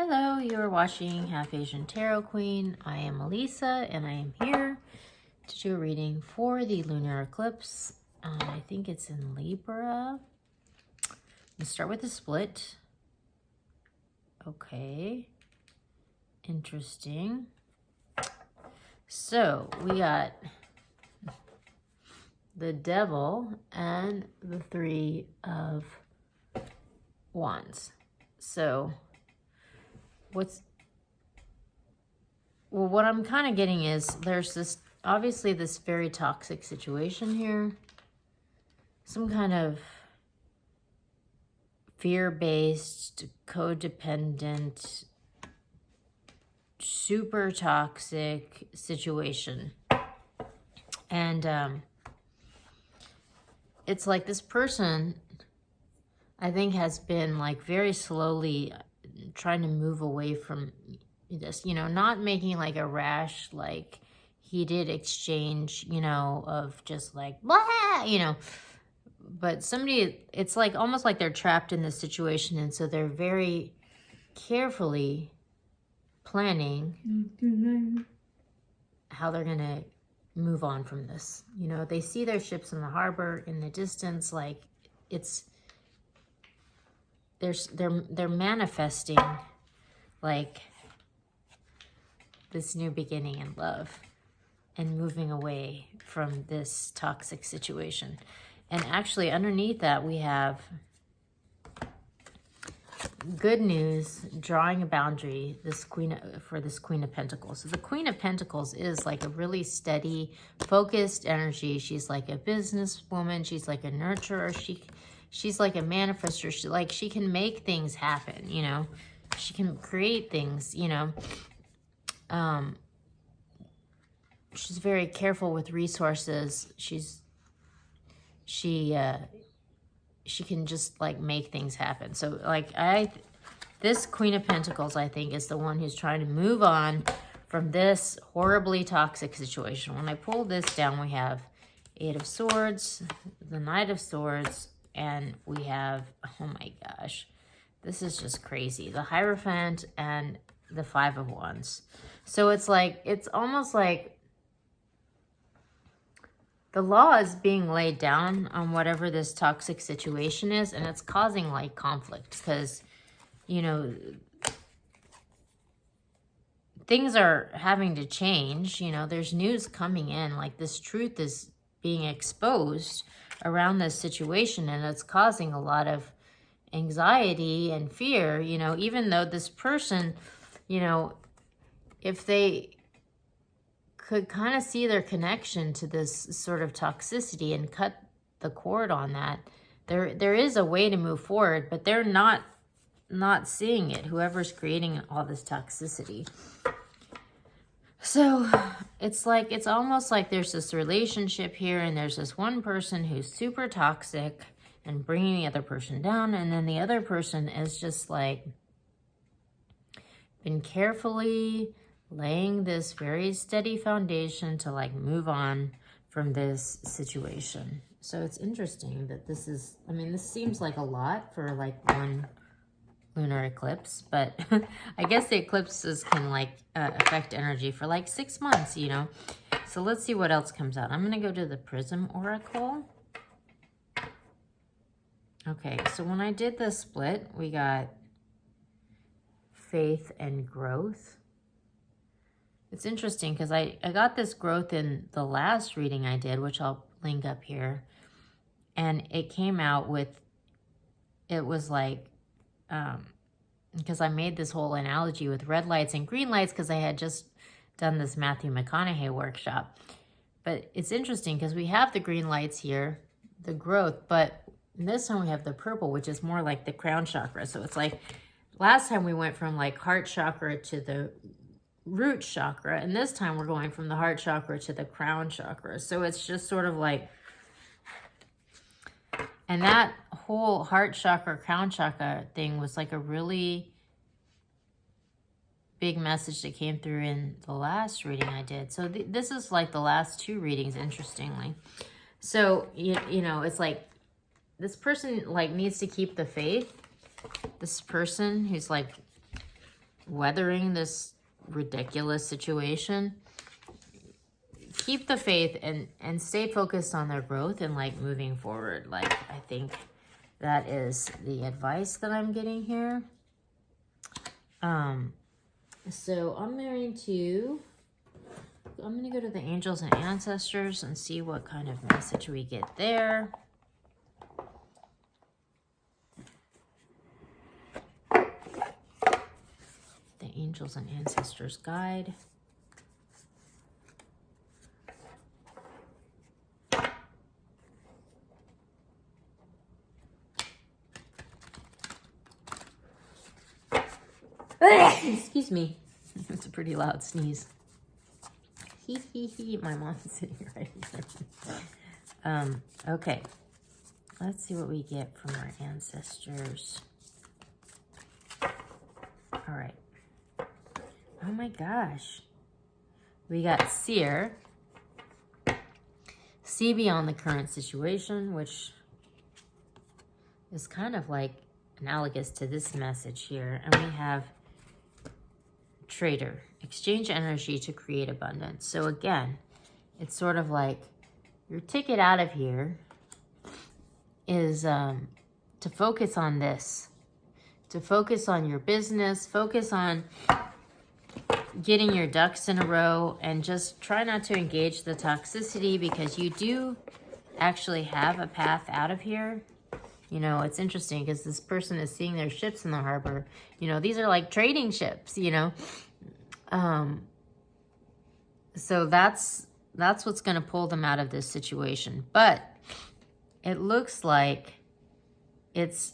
Hello, you are watching Half Asian Tarot Queen. I am Elisa and I am here to do a reading for the lunar eclipse. I think it's in Libra. Let's start with the split. Okay, interesting. So we got the Devil and the Three of Wands. So what I'm kind of getting is there's this, obviously this very toxic situation here. Some kind of fear-based, codependent, super toxic situation. And it's like this person, I think, has been like very slowly trying to move away from this, you know, not making like a rash, like heated exchange, you know, of just like, blah, you know, but somebody, it's like almost like they're trapped in this situation. And so they're very carefully planning how they're going to move on from this. You know, they see their ships in the harbor in the distance, like they're manifesting like this new beginning in love and moving away from this toxic situation. And actually underneath that we have good news, drawing a boundary, this Queen of Pentacles. So the Queen of Pentacles is like a really steady, focused energy. She's like a businesswoman. She's like a nurturer. She's like a manifester. She can make things happen, you know. She can create things, you know. She's very careful with resources. She can just like make things happen. So like this Queen of Pentacles, I think, is the one who's trying to move on from this horribly toxic situation. When I pull this down, we have Eight of Swords, the Knight of Swords, and we have, oh my gosh, this is just crazy, the Hierophant and the Five of Wands. So it's like, it's almost like the law is being laid down on whatever this toxic situation is, and it's causing like conflict because, you know, things are having to change. You know, there's news coming in, like this truth is being exposed around this situation, and it's causing a lot of anxiety and fear, you know, even though this person, you know, if they could kind of see their connection to this sort of toxicity and cut the cord on that, there is a way to move forward, but they're not seeing it, whoever's creating all this toxicity. So it's like, it's almost like there's this relationship here, and there's this one person who's super toxic and bringing the other person down, and then the other person is just like been carefully laying this very steady foundation to like move on from this situation. So it's interesting that this is, I mean, this seems like a lot for like one lunar eclipse, but I guess the eclipses can like affect energy for like 6 months, you know. So let's see what else comes out. I'm going to go to the Prism Oracle. Okay, so when I did the split, we got faith and growth. It's interesting because I got this growth in the last reading I did, which I'll link up here. And it came out with, it was like, because I made this whole analogy with red lights and green lights because I had just done this Matthew McConaughey workshop. But it's interesting because we have the green lights here, the growth, but this time we have the purple, which is more like the crown chakra. So it's like, last time we went from like heart chakra to the root chakra, and this time we're going from the heart chakra to the crown chakra. So it's just sort of like, and that whole heart chakra, crown chakra thing was like a really big message that came through in the last reading I did. So this is like the last two readings, interestingly. So, you know, it's like this person like needs to keep the faith. This person who's like weathering this ridiculous situation, keep the faith and stay focused on their growth and like moving forward. Like, I think that is the advice that I'm getting here. So I'm going to go to the angels and ancestors and see what kind of message we get there. The angels and ancestors guide. Excuse me. It's a pretty loud sneeze. Hee hee hee. My mom's sitting right here. Okay. Let's see what we get from our ancestors. All right. Oh my gosh. We got seer. See beyond the current situation, which is kind of like analogous to this message here. And we have trader. Exchange energy to create abundance. So again, it's sort of like your ticket out of here is to focus on this. To focus on your business. Focus on getting your ducks in a row and just try not to engage the toxicity, because you do actually have a path out of here. You know, it's interesting because this person is seeing their ships in the harbor. You know, these are like trading ships, you know. So that's what's going to pull them out of this situation. But it looks like it's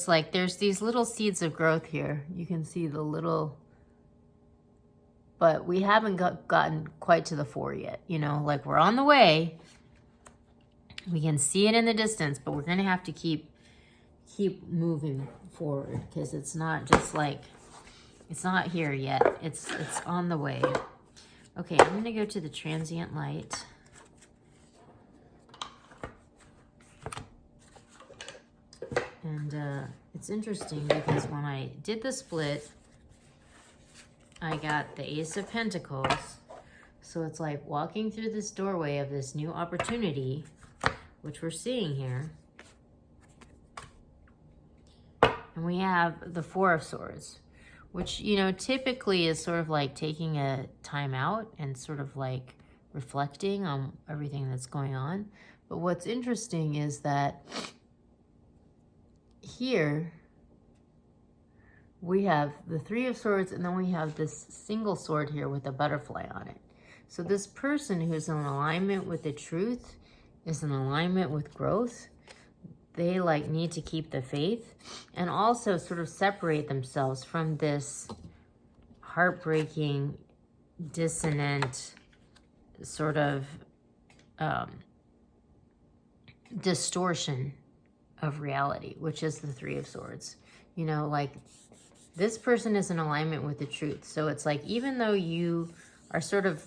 like there's these little seeds of growth here. You can see the little, but we haven't gotten quite to the fore yet. You know, like we're on the way. We can see it in the distance, but we're going to have to keep moving forward, because it's not just like, it's not here yet. It's on the way. Okay, I'm going to go to the transient light. And it's interesting because when I did the split, I got the Ace of Pentacles. So it's like walking through this doorway of this new opportunity, which we're seeing here. And we have the Four of Swords, which, you know, typically is sort of like taking a time out and sort of like reflecting on everything that's going on. But what's interesting is that here we have the Three of Swords, and then we have this single sword here with a butterfly on it. So this person who's in alignment with the truth is in alignment with growth. They like need to keep the faith and also sort of separate themselves from this heartbreaking, dissonant sort of distortion of reality, which is the Three of Swords. You know, like this person is in alignment with the truth. So it's like, even though you are sort of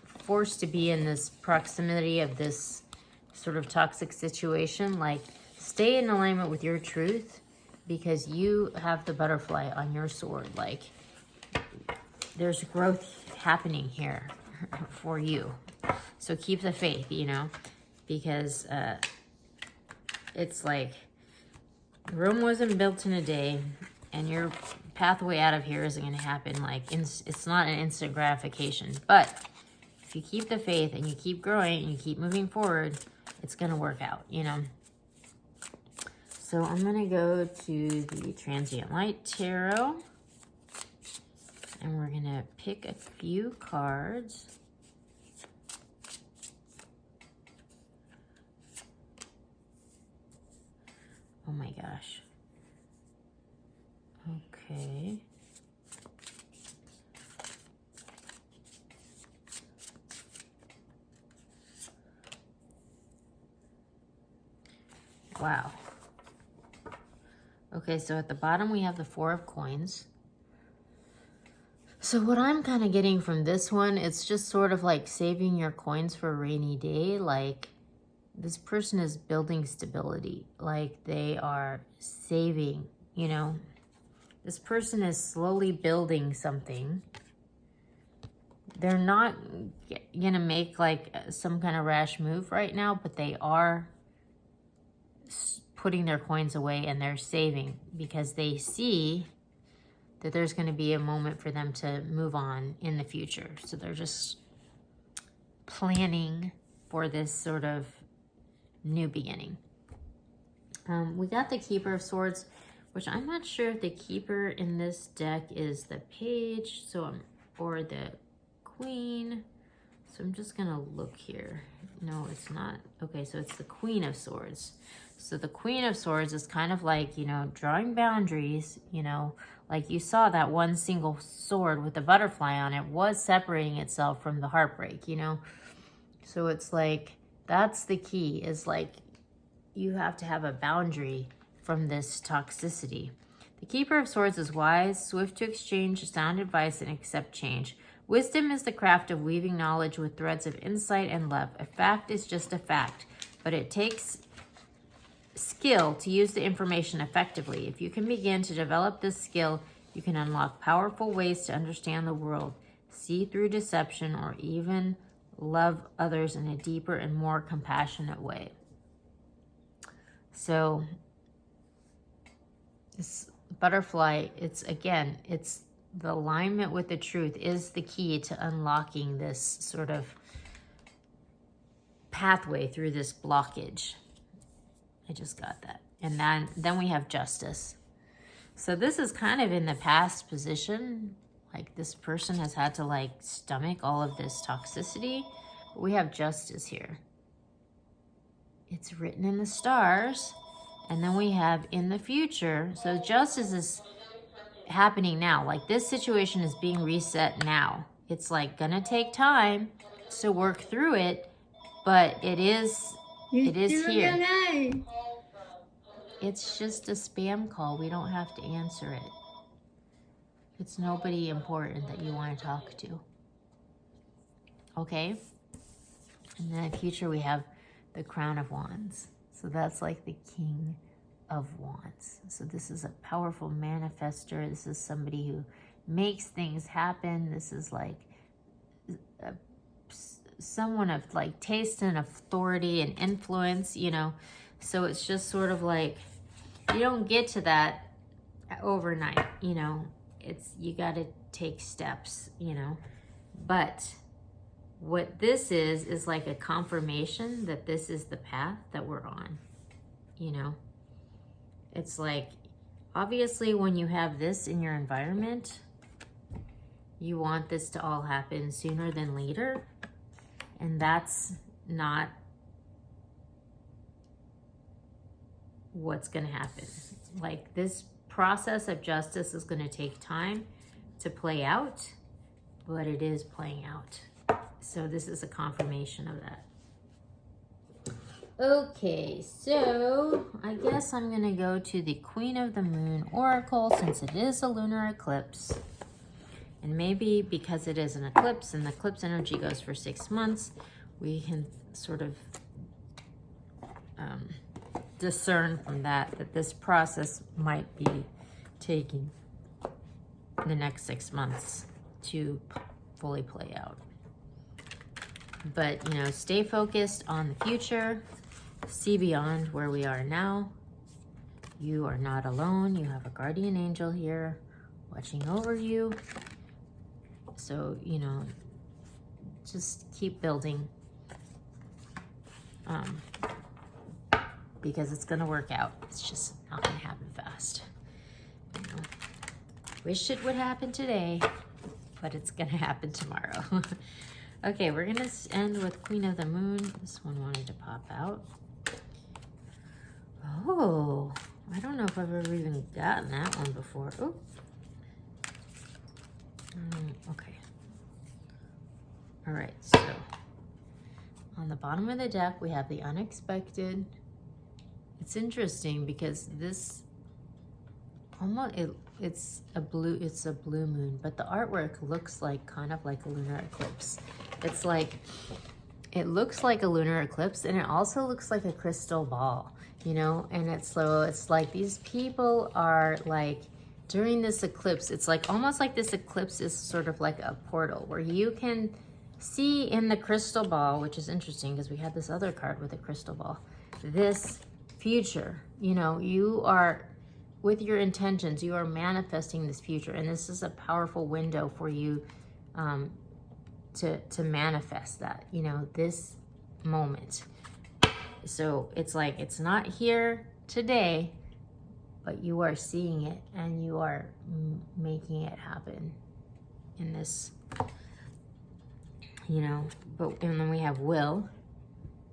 forced to be in this proximity of this sort of toxic situation, like stay in alignment with your truth, because you have the butterfly on your sword. Like there's growth happening here for you. So keep the faith, you know, because it's like Rome wasn't built in a day, and your pathway out of here isn't going to happen like it's not an instant gratification. But if you keep the faith and you keep growing and you keep moving forward, it's going to work out, you know. So I'm going to go to the Transient Light Tarot, and we're going to pick a few cards. Oh my gosh. Okay. Wow. Okay, so at the bottom we have the Four of Coins. So what I'm kind of getting from this one, it's just sort of like saving your coins for a rainy day. Like this person is building stability. Like they are saving, you know. This person is slowly building something. They're not gonna make like some kind of rash move right now, but they are putting their coins away and they're saving because they see that there's going to be a moment for them to move on in the future. So they're just planning for this sort of new beginning. We got the Keeper of Swords, which I'm not sure if the Keeper in this deck is the Page, or the Queen. So I'm just gonna look here. No, it's not. Okay, so it's the Queen of Swords. So the Queen of Swords is kind of like, you know, drawing boundaries, you know, like you saw that one single sword with the butterfly on it was separating itself from the heartbreak, you know. So it's like, that's the key, is like, you have to have a boundary from this toxicity. The Keeper of Swords is wise, swift to exchange sound advice and accept change. Wisdom is the craft of weaving knowledge with threads of insight and love. A fact is just a fact, but it takes skill to use the information effectively. If you can begin to develop this skill, you can unlock powerful ways to understand the world, see through deception, or even love others in a deeper and more compassionate way. So this butterfly, it's the alignment with the truth is the key to unlocking this sort of pathway through this blockage. I just got that. And then we have Justice. So this is kind of in the past position. Like this person has had to like stomach all of this toxicity. But we have Justice here. It's written in the stars. And then we have in the future. So justice is happening now. Like this situation is being reset now. It's like gonna take time to work through it, but it is here. It's just a spam call. We don't have to answer it. It's nobody important that you want to talk to. Okay? And then in the future we have the Crown of Wands. So that's like the King of Wands. So this is a powerful manifester. This is somebody who makes things happen. This is like someone of like taste and authority and influence, you know. So it's just sort of like, you don't get to that overnight, you know. You got to take steps, you know. But what this is like a confirmation that this is the path that we're on, you know. It's like, obviously when you have this in your environment, you want this to all happen sooner than later. And that's not what's going to happen. Like this process of justice is going to take time to play out, but it is playing out. So this is a confirmation of that. Okay, so I guess I'm going to go to the Queen of the Moon Oracle since it is a lunar eclipse. And maybe because it is an eclipse and the eclipse energy goes for 6 months, we can sort of discern from that this process might be taking the next 6 months to fully play out. But, you know, stay focused on the future, see beyond where we are now. You are not alone. You have a guardian angel here watching over you. So, you know, just keep building because it's going to work out. It's just not going to happen fast. You know, wish it would happen today, but it's going to happen tomorrow. Okay, we're going to end with Queen of the Moon. This one wanted to pop out. Oh, I don't know if I've ever even gotten that one before. Oh. Okay. All right, so on the bottom of the deck, we have the Unexpected. It's interesting because this almost it's a blue moon, but the artwork looks like kind of like a lunar eclipse. It's like, it looks like a lunar eclipse and it also looks like a crystal ball, you know, and it's like these people are like during this eclipse, it's like almost like this eclipse is sort of like a portal where you can see in the crystal ball, which is interesting because we had this other card with a crystal ball, this future. You know, you are, with your intentions, you are manifesting this future, and this is a powerful window for you to manifest that, you know, this moment. So it's like, it's not here today, but you are seeing it and you are making it happen in this, you know. But and then we have will.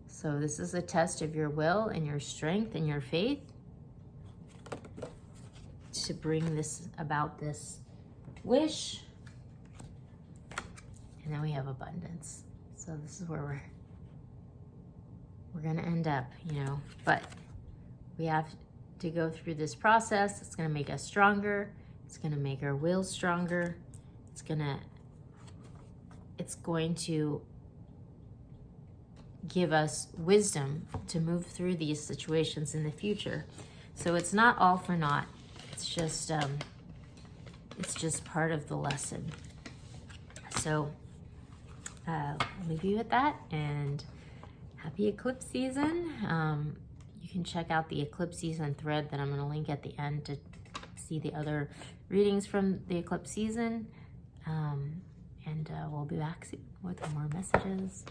So this is a test of your will and your strength and your faith to bring this about, this wish. And then we have abundance. So this is where we're gonna end up, you know. But we have to go through this process. It's gonna make us stronger. It's gonna make our will stronger. It's going to give us wisdom to move through these situations in the future. So it's not all for naught. It's just part of the lesson. So I'll leave you with that, and happy eclipse season. You can check out the eclipse season thread that I'm going to link at the end to see the other readings from the eclipse season. And we'll be back soon with more messages.